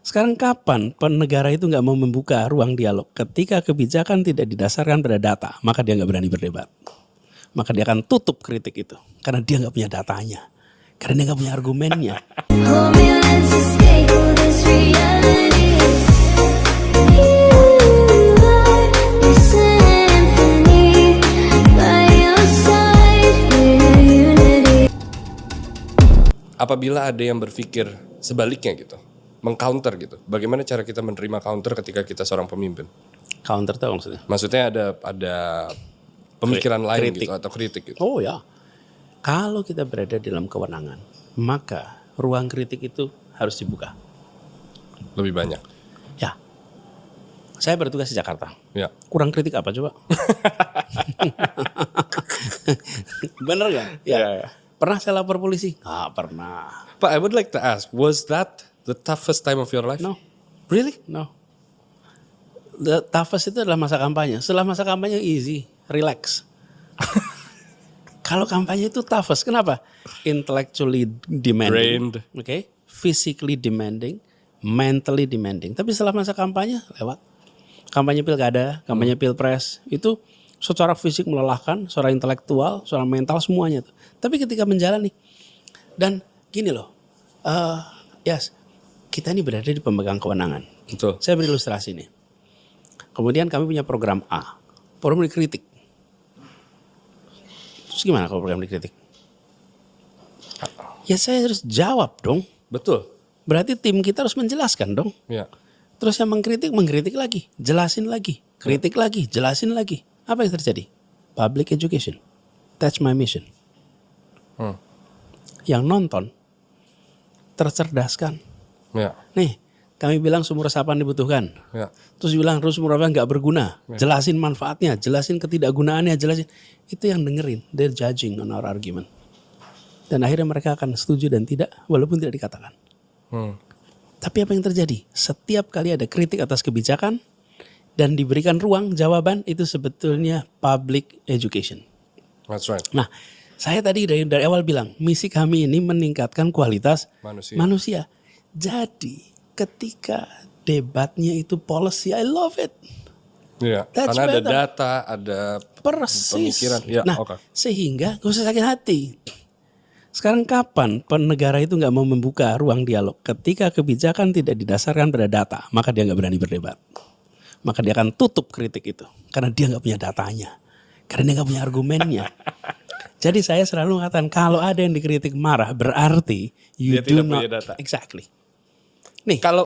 Sekarang kapan negara itu nggak mau membuka ruang dialog? Ketika kebijakan tidak didasarkan pada data, maka dia nggak berani berdebat. Maka dia akan tutup kritik itu, karena dia nggak punya datanya, karena dia nggak punya argumennya. Apabila ada yang berpikir sebaliknya gitu, mengcounter gitu, bagaimana cara kita menerima counter ketika kita seorang pemimpin? Counter tuh maksudnya? Maksudnya ada pemikiran lain kritik. gitu atau kritik gitu. Oh ya, kalau kita berada dalam kewenangan, maka ruang kritik itu harus dibuka. Lebih banyak. Ya, saya bertugas di Jakarta. Ya. Kurang kritik apa coba? Bener gak? Ya. Pernah saya lapor polisi? Nggak pernah. But I would like to ask, was that the toughest time of your life? No. Really? No. The toughest itu adalah masa kampanye. Setelah masa kampanye easy, relax. Kalau kampanye itu toughest, kenapa? Intellectually demanding, Drained. okay? Physically demanding, mentally demanding. Tapi setelah masa kampanye lewat. Kampanye pilkada, kampanye pilpres itu secara fisik melelahkan, secara intelektual, secara mental semuanya tuh. Tapi ketika menjalani dan gini loh, yes, kita ini berada di pemegang kewenangan. Betul. Saya beri ilustrasi nih. Kemudian kami punya program A, program dikritik. Terus gimana kalau program dikritik? Ya saya harus jawab dong. Betul. Berarti tim kita harus menjelaskan dong. Ya. Terus yang mengkritik lagi, jelasin lagi, kritik lagi, jelasin lagi. Apa yang terjadi? Public education. That's my mission. Yang nonton tercerdaskan. Ya. Nih, kami bilang sumur resapan dibutuhkan. Ya. Terus bilang sumur resapan nggak berguna. Jelasin manfaatnya, jelasin ketidakgunaannya, jelasin. Itu yang dengerin. They're judging on our argument. Dan akhirnya mereka akan setuju dan tidak, walaupun tidak dikatakan. Tapi apa yang terjadi? Setiap kali ada kritik atas kebijakan dan diberikan ruang jawaban, itu sebetulnya public education. That's right. Nah, saya tadi dari awal bilang, misi kami ini meningkatkan kualitas manusia. Jadi, ketika debatnya itu policy, I love it. Iya. That's Karena ada better. data, ada Persis. pemikiran. Ya, Nah, sehingga gak usah sakit hati. Sekarang kapan negara itu nggak mau membuka ruang dialog? Ketika kebijakan tidak didasarkan pada data, maka dia nggak berani berdebat. Maka dia akan tutup kritik itu, karena dia nggak punya datanya, karena dia nggak punya argumennya. Jadi saya selalu mengatakan kalau ada yang dikritik marah, berarti you Dia do tidak not punya data. exactly. Nih, Kalau